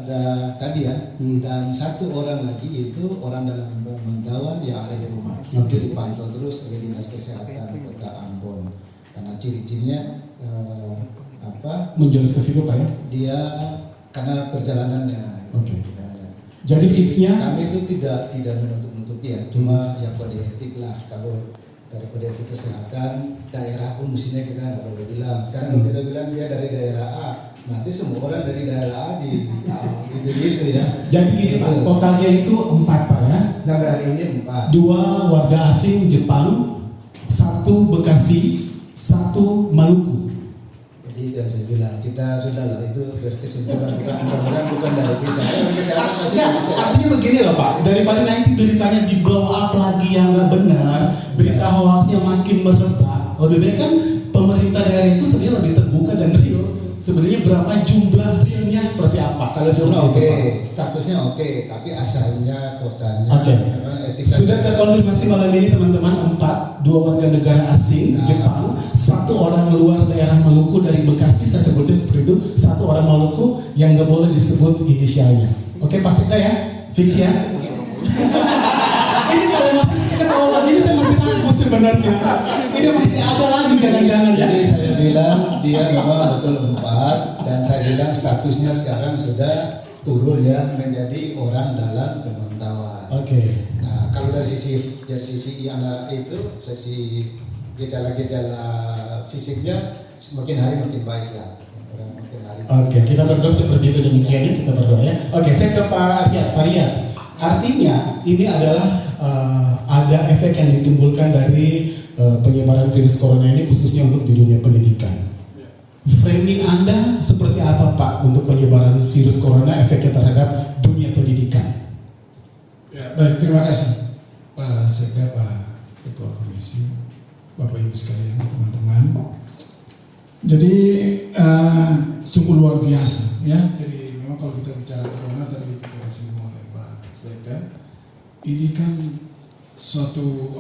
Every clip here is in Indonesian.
ada tadi ya, dan satu orang lagi itu orang dalam pemantauan yang ada di rumah. Itu dipantau terus oleh Dinas Kesehatan Kota Ambon. Karena ciri-cirinya menjelaskan ke situ Pak ya? Dia karena perjalanannya. Oke. Jadi fixnya kami itu tidak menutup ya, cuma ya kode etik lah. Kalau dari kode etik kesehatan daerah pun mestinya kita nggak boleh bilang. Sekarang kalau kita bilang dia dari daerah A, nanti semua orang dari daerah A gitu ya. Jadi ini Pak, totalnya itu 4 Pak ya? Nah hari ini 4. 2 warga asing Jepang, 1 Bekasi, 1 Maluku. Jadi yang saya bilang kita sudah lah itu berkesimpulan bukan dari kita. Artinya begini loh Pak, daripada nanti beritanya di blow up lagi yang nggak benar, berita hoaxnya makin merebak. Lebih baik kan pemerintah daerah itu sebenarnya lebih terbuka dan real. Sebenarnya berapa jumlah realnya seperti apa? Kalau jumlah oke, statusnya oke, tapi asalnya kotanya. Oke. Sudah terkonfirmasi malam ini teman-teman 4, 2 warga negara asing Jepang, 1 orang luar daerah Maluku dari Bekasi, saya sebutnya seperti itu, 1 orang Maluku yang nggak boleh disebut inisialnya. Oke Pak Sekda ya, fix ya. Ini kalau masih ketahuan ini saya masih ragu sebenarnya. Ini masih ada lagi jangan-jangan ya. Jadi saya bilang dia memang betul 4 dan saya bilang statusnya sekarang sudah turun ya menjadi orang dalam pemantauan. Oke. Nah kalau dari sisi yang itu sisi gejala-gejala fisiknya semakin hari makin baik lah. Oke, kita berdoa seperti itu demikiannya kita berdoa ya. Oke, saya ke Pak Riyad. Artinya ini adalah ada efek yang ditimbulkan dari penyebaran virus corona ini khususnya untuk di dunia pendidikan. Framing Anda seperti apa Pak untuk penyebaran virus corona efeknya terhadap dunia pendidikan? Ya, baik, terima kasih Pak Sekda, Pak Ketua Komisi, Bapak Ibu sekalian, teman-teman. Jadi sungguh luar biasa ya. Jadi memang kalau kita bicara corona tadi kita disinggung oleh Pak Sekda, ini kan suatu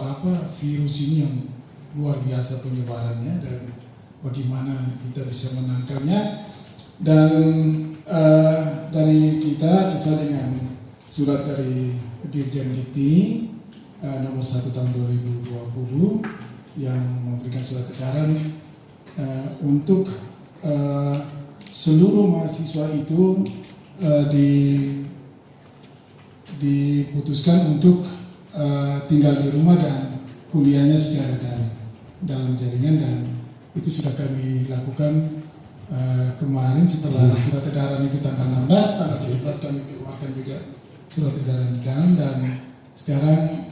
virus ini yang luar biasa penyebarannya dan bagaimana kita bisa menangkalnya. Dan dari kita sesuai dengan surat dari Dirjen Dikti nomor 1 tahun 2020 yang memberikan surat edaran untuk seluruh mahasiswa itu diputuskan untuk tinggal di rumah dan kuliahnya secara daring dalam jaringan, dan itu sudah kami lakukan kemarin setelah surat edaran itu tanggal 16, tanggal 17 kami keluarkan juga surat edaran di dalam, dan sekarang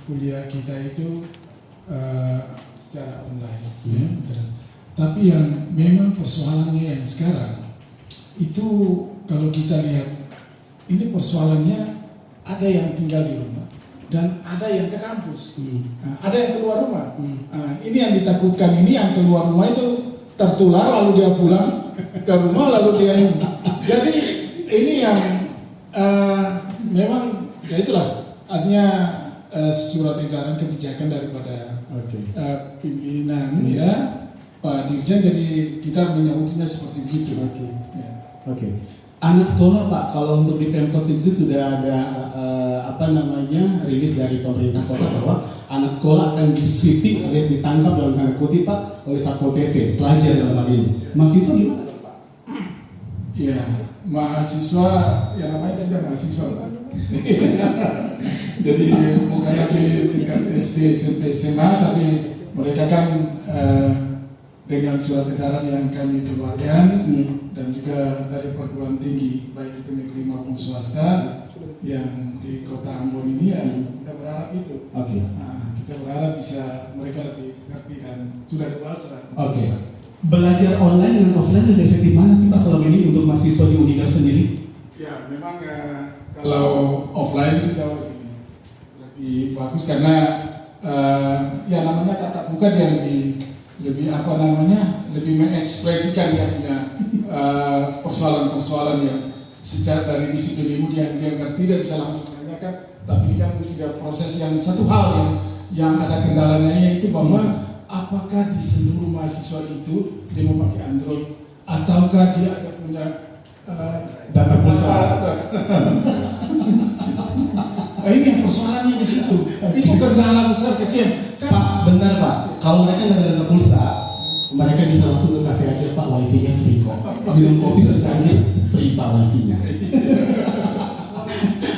kuliah kita itu secara online. Tapi yang memang persoalannya yang sekarang itu kalau kita lihat ini persoalannya ada yang tinggal di rumah dan ada yang ke kampus, ada yang keluar rumah. Ini yang ditakutkan, ini yang keluar rumah itu tertular lalu dia pulang ke rumah lalu dia ini. Jadi ini yang memang ya itulah artinya surat edaran kebijakan daripada pimpinan ya Pak Dirjen, jadi kita menyambutnya seperti begitu. Oke. Anak sekolah Pak, kalau untuk di Pemkot itu sudah ada rilis dari pemerintah kota bahwa anak sekolah akan disweeping alias ditangkap dalam tanda kutip Pak oleh Satpol PP, pelajar dalam hal ini. Mahasiswa gimana Pak? Ya, mahasiswa yang namanya sudah mahasiswa Pak. Jadi bukan lagi tingkat SD, SMP, SMA, tapi mereka kan dengan surat edaran yang kami keluarkan dan juga dari perguruan tinggi baik itu negeri maupun swasta yang di Kota Ambon ini ya kita berharap itu. Kita berharap bisa mereka lebih ngerti dan sudah dewasa. Belajar online dengan offline lebih efektif mana sih Pak selama ini untuk mahasiswa di Unidar sendiri? Ya memang kalau offline itu jauh lebih bagus karena ya namanya tatap muka dia lebih mengekspresikan dia punya persoalan-persoalan yang secara dari disiplin ilmu dia ngerti, dia bisa langsung menanyakan. Tapi ini kan mesti ada proses yang satu hal yang ada kendalanya, yaitu bahwa apakah di seluruh mahasiswa itu dia memakai Android ataukah dia ada punya data pulsa Nah, ini yang persoalannya di situ. Itu kendala besar kecil. Pak, benar Pak. Kalau mereka nggak ada pulsa, mereka bisa langsung ke kafe aja Pak, wifi-nya free kok. Minum kopi secangkir free Pak wifi-nya.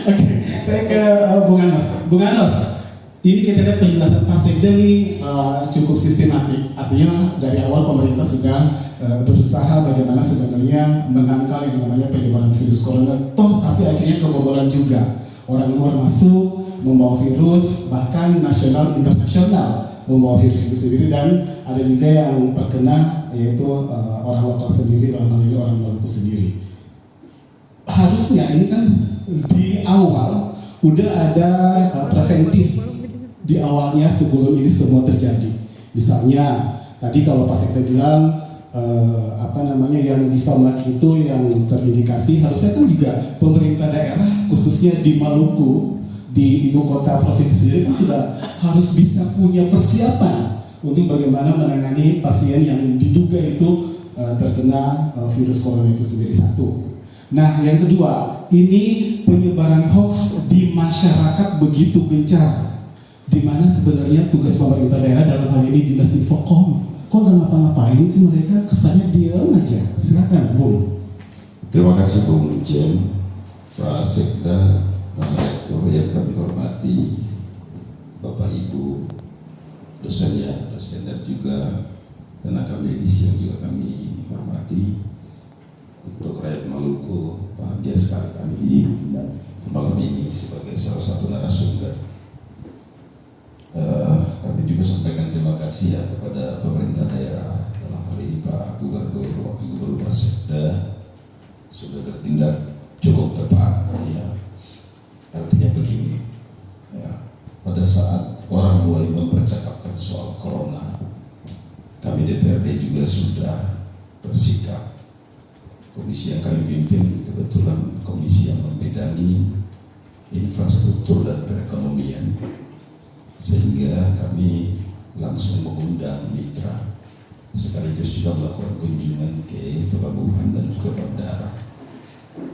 Oke, saya ke Bung Anos. Bung Anos, ini kita lihat penjelasan Pak Sekda ini cukup sistematik. Artinya dari awal pemerintah sudah berusaha bagaimana sebenarnya menangkal yang namanya penyebaran virus corona. Toh, tapi akhirnya kebobolan juga. Orang luar masuk membawa virus, bahkan nasional internasional membawa virus itu sendiri, dan ada juga yang terkena yaitu orang lokal sendiri, dalam hal ini orang Maluku sendiri. Harusnya ini kan di awal udah ada preventif di awalnya sebelum ini semua terjadi. Misalnya tadi kalau Pak Sekda bilang yang bisa itu yang terindikasi, harusnya kan juga pemerintah daerah khususnya di Maluku, di ibu kota provinsi kan sudah harus bisa punya persiapan untuk bagaimana menangani pasien yang diduga itu terkena virus corona itu sendiri. Satu. Nah, yang kedua, ini penyebaran hoax di masyarakat begitu gencar, di mana sebenarnya tugas pemerintah daerah dalam hal ini Dinas Infokom kok nggak ngapa-ngapain sih, mereka kesannya diam aja. Silakan, Bung. Terima kasih Bung Jen, Pak Sekda, Pak Rektor yang kami hormati, Bapak Ibu dosen dan juga tenaga medis yang juga kami hormati. Untuk rakyat Maluku, bahagia sekali kami diundang malam ini sebagai salah satu narasumber. Kami juga sampaikan terima kasih ya kepada pemerintah daerah, dalam hal ini Pak Gubernur, Wakil Gubernur Pak Sekda sudah bertindak cukup tepat. Ya. Artinya begini, ya, pada saat orang mulai mempercakapkan soal corona, kami DPRD juga sudah bersikap. Komisi yang kami pimpin kebetulan komisi yang membidangi infrastruktur dan perekonomian, sehingga kami langsung mengundang mitra sekaligus juga melakukan kunjungan ke pelabuhan dan juga bandara.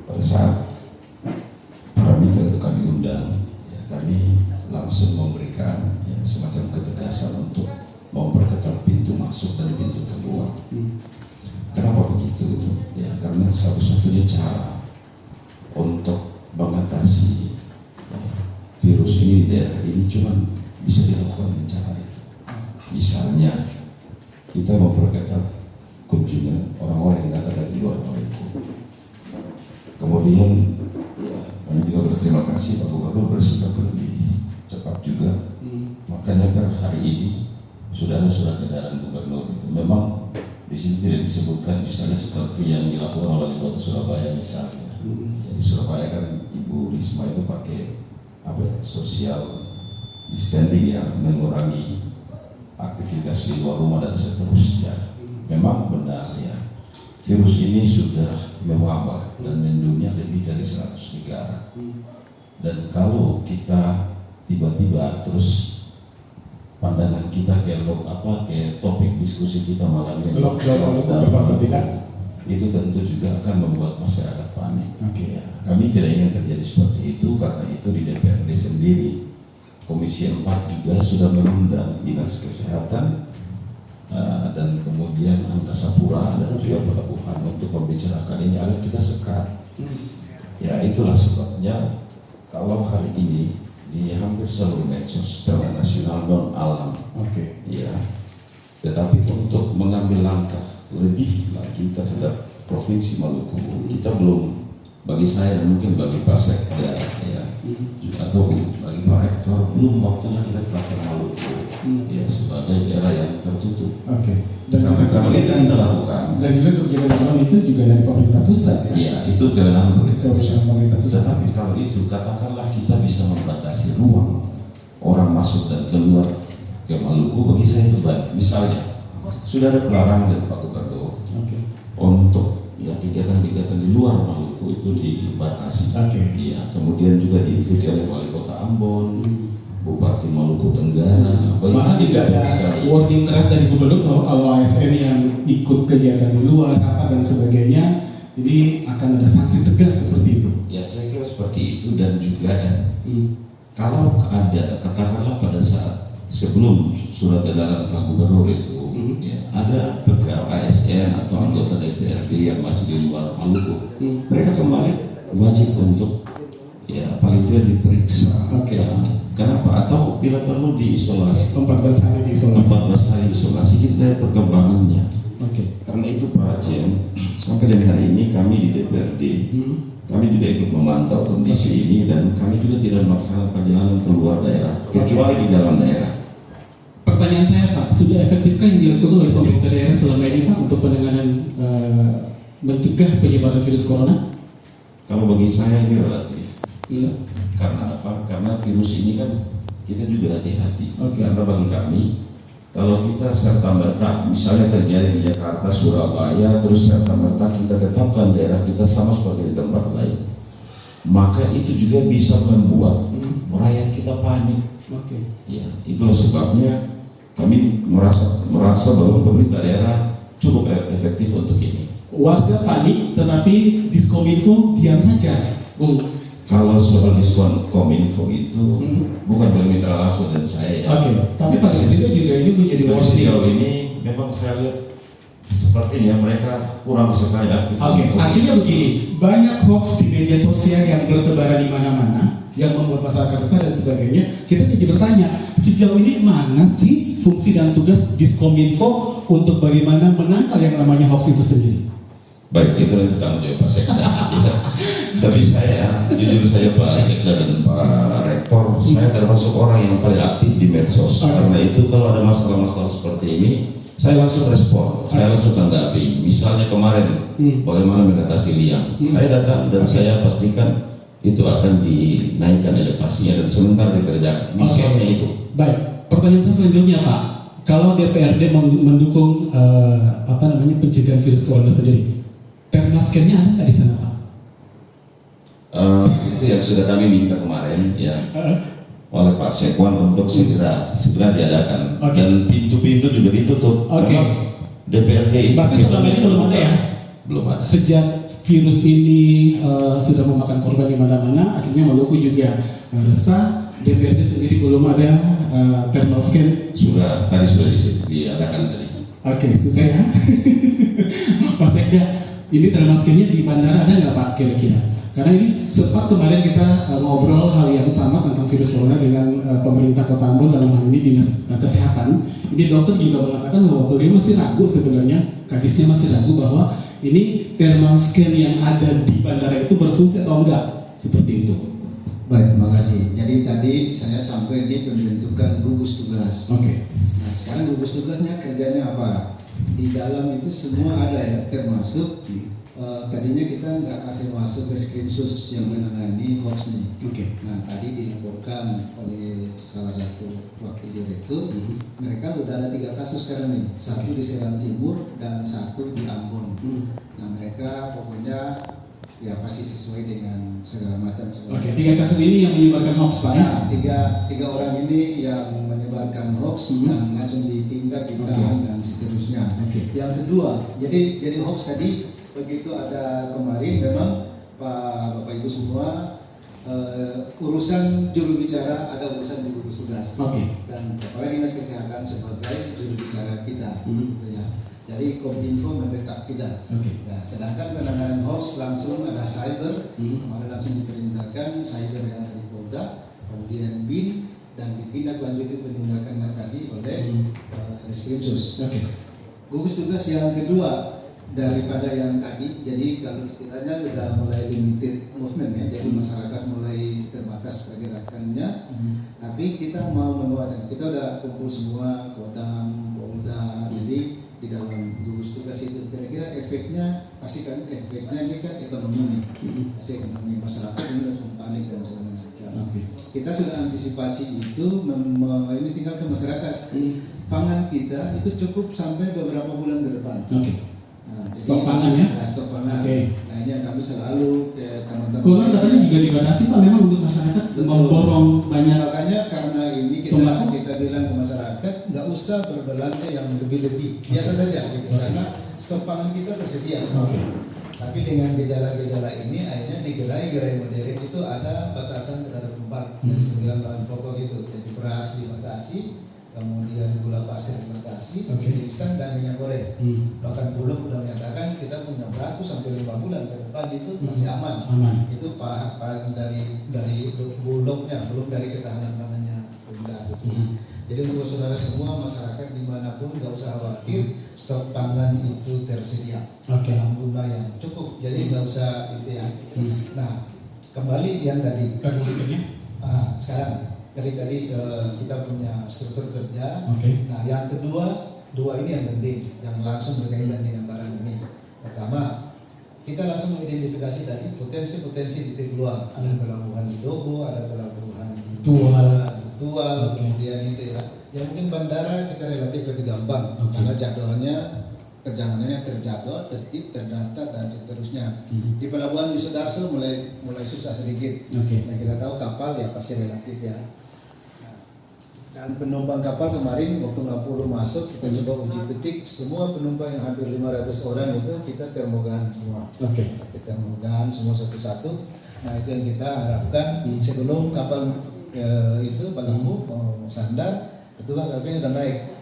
Pada saat para mitra itu kami undang, ya, kami langsung memberikan ya, semacam ketegasan untuk memperketat pintu masuk dan pintu keluar. Kenapa begitu? Ya, karena satu-satunya cara untuk mengatasi virus ini di daerah ini cuma bisa dilakukan dengan cara itu. Misalnya kita memperketat kunjungan orang-orang yang datang dari luar Maluku. Kemudian ya, kami juga berterima kasih Pak Gubernur bersikap lebih cepat juga. Makanya kan hari ini sudah ada surat edaran Gubernur. Memang di sini tidak disebutkan misalnya seperti yang dilakukan oleh Kota Surabaya misalnya. Di Surabaya kan Ibu Risma itu pakai social distancing yang mengurangi aktivitas di luar rumah dan seterusnya. Memang benar ya, virus ini sudah mewabah dan mendunia lebih dari 100 negara. Dan kalau kita tiba-tiba terus pandangan kita ke topik diskusi kita malam ini, itu tentu juga akan membuat masyarakat panik. Ya, kami tidak ingin terjadi seperti itu, karena itu di DPRD sendiri Komisi 4 juga sudah mengundang Dinas Kesehatan dan kemudian Angkasa Pura dan juga pelabuhan untuk membicarakan ini agar kita sekat. Ya, itulah sebabnya kalau hari ini di hampir seluruh medsos secara nasional non alam, ya, tetapi untuk mengambil langkah lebih lagi terhadap Provinsi Maluku, kita belum, bagi saya dan mungkin bagi Pak Sekda ya, atau bagi Pak Rektor, belum waktunya kita pakai Maluku ya sebagai daerah yang tertutup. Dan kalau itu kita lakukan, dan juga kebijakan dalam itu juga dari pemerintah pusat ya. Iya, itu kewenangan pemerintah pusat. Tetapi kalau itu katakanlah kita bisa membatasi ruang orang masuk dan keluar ke Maluku, bagi saya itu baik. Misalnya sudah ada pelarangan dari Pak Gubernur untuk ya kegiatan-kegiatan di luar Maluku itu dibatasi. Iya, kemudian juga diikuti oleh Wali Kota Ambon, Bupati Maluku Tenggara. Bahkan tidak ada warning keras dari Gubernur kalau ASN yang ikut kegiatan di luar apa dan sebagainya, ini akan ada sanksi tegas seperti itu. Ya, saya dan juga kalau ada katakanlah pada saat sebelum surat edaran Pak Gubernur itu ya, ada pegawai ASN atau anggota DPRD yang masih di luar Maluku, mereka kembali wajib untuk ya paling tidak diperiksa. Oke. Ya. Kenapa? Atau bila perlu diisolasi. 14 hari diisolasi. 14 hari isolasi, kita lihat perkembangannya. Oke. Karena itu Pak Cem, sampai dengan hari ini kami di DPRD, kami juga ikut memantau kondisi ini dan kami juga tidak melaksanakan perjalanan keluar daerah, kecuali di dalam daerah. Pertanyaan saya Pak, sudah efektifkah yang dilakukan oleh pemerintah daerah selama ini Pak untuk penanganan mencegah penyebaran virus corona? Kalau bagi saya ini relatif. Iya. Karena apa? Karena virus ini kan kita juga hati-hati. Oke. Karena bagi kami, kalau kita serta-merta, misalnya terjadi di Jakarta, Surabaya, terus serta-merta kita tetapkan daerah kita sama seperti di tempat lain, maka itu juga bisa membuat rakyat kita panik. Oke. Ya, itulah sebabnya kami merasa bahwa pemerintah daerah cukup efektif untuk ini. Warga panik, tetapi Diskominfo diam saja, Bung. Kalau soal diskon Kominfo itu bukan bermitra langsung dan saya. Oke. Tapi Pak Sudito juga ini menjadi Dari warning. sejauh ini memang saya lihat sepertinya mereka kurang sekali aktif. Oke, artinya begini, banyak hoax di media sosial yang bertebaran di mana-mana, yang membuat masyarakat resah dan sebagainya. Kita jadi bertanya, sejauh ini mana sih fungsi dan tugas Diskominfo untuk bagaimana menangkal yang namanya hoax itu sendiri? Baik, itu nanti tanggung jawab Pak Sekda. Ya. Tapi saya, jujur saya Pak Sekda dan Pak Rektor, saya termasuk orang yang paling aktif di medsos. Karena itu kalau ada masalah-masalah seperti ini, saya langsung respon, saya langsung tanggapi. Misalnya kemarin, bagaimana mengatasi liang. Saya datang dan saya pastikan itu akan dinaikkan elevasinya dan sementara dikerjakan. Misalnya itu. Baik, pertanyaan saya selanjutnya Pak. Kalau DPRD mendukung pencegahan virus corona sendiri, permaskernya ada nggak di sana Pak? Itu yang sudah kami minta kemarin ya oleh Pak Sekwan untuk segera diadakan. Oke. Dan pintu-pintu juga ditutup. Oke. Karena DPRD Bahkan selama ini belum ada ya? Belum ada. Sejak virus ini sudah memakan korban di mana-mana, akhirnya Maluku juga resah. DPRD sendiri belum ada thermal scan. Tadi sudah diadakan tadi. Oke, sudah ya. Pak Sekda, ini thermal scan-nya di bandara ada nggak Pak kira-kira? Karena ini sempat kemarin kita ngobrol hal yang sama tentang virus corona dengan pemerintah Kota Ambon, dalam hal ini Dinas Kesehatan. Ini dokter juga mengatakan bahwa beliau masih ragu sebenarnya, kadisnya masih ragu bahwa ini thermal scan yang ada di bandara itu berfungsi atau enggak, seperti itu. Baik, terima kasih. Jadi tadi saya sampai di pembentukan gugus tugas. Oke. Nah, sekarang gugus tugasnya kerjanya apa? Di dalam itu semua ada ya, termasuk tadinya kita nggak kasih masuk ke Skrimsus yang menangani hoax nih. Oke. Nah, tadi dilaporkan oleh salah satu wakil direktur, mereka udah ada 3 kasus sekarang nih, 1 di Serang Timur dan 1 di Ambon. Nah, mereka pokoknya ya pasti sesuai dengan segala macam. Oke, 3 kasus ini yang menyebarkan hoax Pak ya? Nah, tiga orang ini yang menyebarkan hoax dan langsung ditindak, ditahan dan seterusnya. Yang kedua, jadi hoax tadi begitu ada kemarin memang Bapak Ibu semua urusan juru bicara, ada urusan di gugus tugas. Dan Kepala Dinas Kesehatan sebagai juru bicara kita. Gitu ya. Jadi Kominfo membackup kita. Nah, sedangkan penanganan hoax langsung ada cyber, kemarin langsung diperintahkan cyber yang dari Polda, kemudian BIN, dan ditindaklanjuti penindakan tadi oleh Reskrimsus. Gugus tugas yang kedua daripada yang tadi, jadi kalau istilahnya sudah mulai limited movement ya, jadi masyarakat mulai terbatas pergerakannya, tapi kita mau menguatkan, kita udah kumpul semua Kodam, Polda, jadi di dalam gugus tugas itu kira-kira efeknya pasti kan, efeknya ini kan ekonomi nih, pasti ekonomi masyarakat ini langsung panik dan segala macam. Kita sudah antisipasi itu, ini tinggal ke masyarakat, pangan kita itu cukup sampai beberapa bulan ke depan. Nah, stok pangan ya? Stok pangan. Nah, ini yang kami selalu teman-teman. Konon katanya juga dibatasi Pak memang untuk masyarakat memborong banyak. Makanya karena ini kita bilang ke masyarakat nggak usah berbelanja yang lebih-lebih, biasa saja gitu, karena stok pangan kita tersedia. Tapi dengan gejala-gejala ini akhirnya di gerai modern itu ada batasan terhadap tempat dari 9 bahan pokok itu. Jadi beras dibatasi, kemudian gula pasir dibatasi, mie instan dan minyak goreng. Bahkan Bulog sudah menyatakan kita punya beratus sampai 5 bulan ke depan itu masih aman. Itu dari Bulognya, belum dari ketahanan pangannya Pemda. Jadi untuk saudara semua masyarakat dimanapun nggak usah khawatir, stok pangan itu tersedia dalam jumlah yang cukup. Jadi nggak usah itu ya. Nah kembali yang tadi. Sekarang tadi kita punya struktur kerja. Nah yang dua ini yang penting, yang langsung berkaitan dengan barang ini. Pertama, kita langsung mengidentifikasi tadi potensi-potensi titik keluar. Ada pelabuhan di Dogo, ada pelabuhan di Tual, kemudian itu ya. Yang mungkin bandara kita relatif lebih gampang karena jadwalnya perjalanannya terjadwal, tertib, terdaftar dan seterusnya. Di pelabuhan di Sudarso mulai susah sedikit. Nah kita tahu kapal ya pasti relatif ya. Dan penumpang kapal kemarin waktu 60 masuk kita coba uji petik, semua penumpang yang hampir 500 orang itu kita termogan semua. Kita termogan semua satu-satu. Nah itu yang kita harapkan sebelum kapal itu Balambu mau sandar, ketua kapalnya udah naik,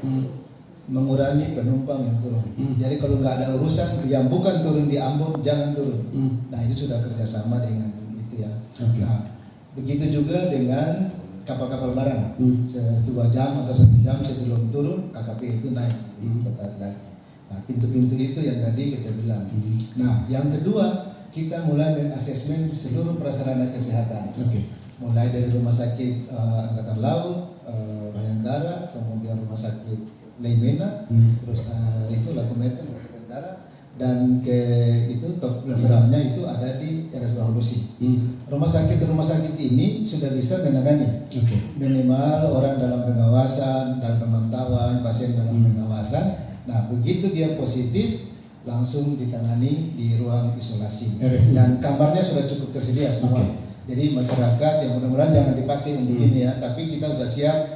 mengurangi penumpang yang turun. Jadi kalau nggak ada urusan yang bukan turun di Ambon jangan turun. Nah itu sudah kerjasama dengan itu ya. Nah begitu juga dengan kapal-kapal barang, 2 jam atau 1 jam sebelum turun KKP itu naik lagi. Nah pintu-pintu itu yang tadi kita bilang. Nah yang kedua kita mulai mengasesmen seluruh prasarana kesehatan. Mulai dari rumah sakit Angkatan Laut, Bayangkara, kemudian rumah sakit Leimena, terus itu Lakumeter, Tentara, dan ke itu top referalnya itu ada di RS Bahulusi. Rumah sakit ini sudah bisa menangani minimal orang dalam pengawasan, dalam pemantauan, pasien dalam pengawasan. Nah begitu dia positif langsung ditangani di ruang isolasi dan kamarnya sudah cukup tersedia semua. Jadi masyarakat yang mudah-mudahan jangan dipakai untuk ini ya, tapi kita sudah siap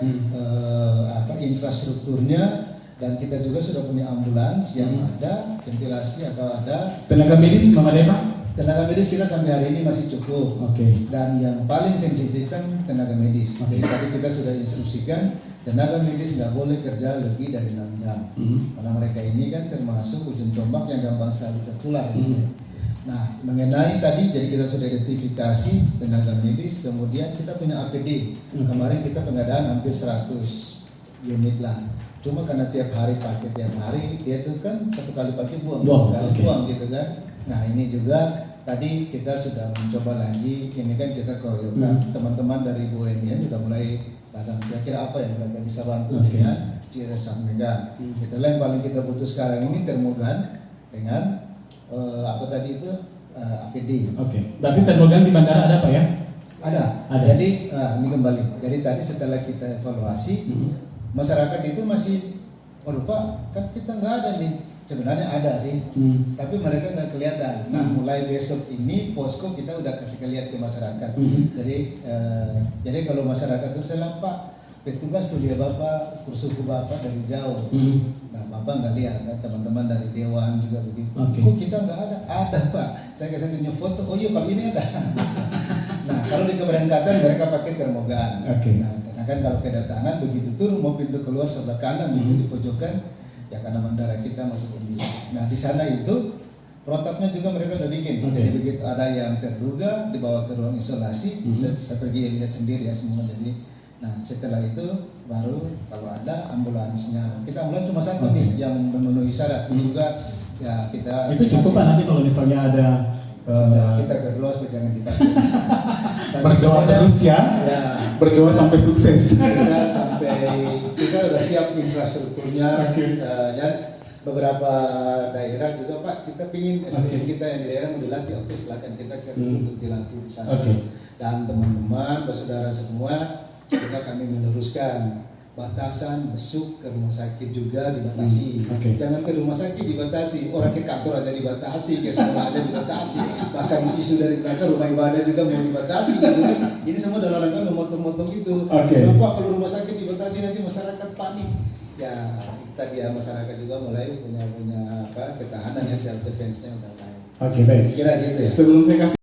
infrastrukturnya dan kita juga sudah punya ambulans yang ada ventilasi atau ada tenaga medis memadai Pak? Tenaga medis kita sampai hari ini masih cukup. Dan yang paling sensitif kan tenaga medis. Jadi tadi kita sudah instruksikan tenaga medis nggak boleh kerja lebih dari 6 jam karena mereka ini kan termasuk ujung tombak yang gampang sekali tertular. Nah, mengenai tadi, jadi kita sudah identifikasi tenaga medis, kemudian kita punya APD. Kemarin kita pengadaan hampir 100 unit lah. Cuma karena tiap hari pakai tiap hari, dia itu kan 1 kali pakai buang gitu kan. Nah, ini juga tadi kita sudah mencoba lagi, ini kan kita koordinasi teman-teman dari BUMN sudah mulai datang. Kira-kira apa yang mereka bisa bantu dengan CSR Mega. Kita yang paling kita butuh sekarang ini termogan dengan apa tadi itu APD. Berarti termogan di bandara ada Pak ya? Ada. Jadi ini kembali. Jadi tadi setelah kita evaluasi, masyarakat itu masih, waduh Pak, kan kita nggak ada nih. Sebenarnya ada sih, tapi mereka nggak kelihatan. Nah, mulai besok ini posko kita udah kasih lihat ke masyarakat. Jadi kalau masyarakat itu saya Pak, petugas tuh dia Bapak, kursuku Bapak dari jauh. Nah, Bapak nggak lihat, kan teman-teman dari Dewan juga begitu. Kok kita nggak ada? Ada Pak. Saya kasih tunjuk foto. Oh iya, kalau ini ada. Nah, kalau di keberangkatan mereka pakai termogan. Nah, karena kan kalau kedatangan begitu turun mau pintu keluar sebelah kanan di pojokan, ya karena bandara kita masih kondisi. Nah, di sana itu protapnya juga mereka udah bikin. Jadi begitu ada yang terduga dibawa ke ruang isolasi, saya pergi lihat sendiri ya semua. Jadi nah setelah itu baru kalau ada ambulansnya, kita ambulans cuma satu nih yang memenuhi syarat. Juga ya kita itu cukup Pak nanti kalau misalnya ada kita berdoa supaya jangan dipakai. Berdoa terus ya, berdoa sampai sukses. Kita udah siap infrastrukturnya. Dan beberapa daerah juga Pak, kita pingin SDM kita yang di daerah mau dilatih, oke silakan kita untuk dilatih di sana. Dan teman-teman, saudara semua, juga kami meneruskan batasan masuk ke rumah sakit juga dibatasi. Jangan ke rumah sakit dibatasi, orang ke kantor aja dibatasi, ke sekolah aja dibatasi, bahkan isu dari belakang rumah ibadah juga mau dibatasi. Ini semua dalam rangka memotong-motong itu. Bapak kalau rumah sakit dibatasi nanti masyarakat panik. ya tadi ya masyarakat juga mulai punya apa ketahanan ya self defense-nya udah lain. Oke, baik. Kira gitu ya. Sebelum saya kasih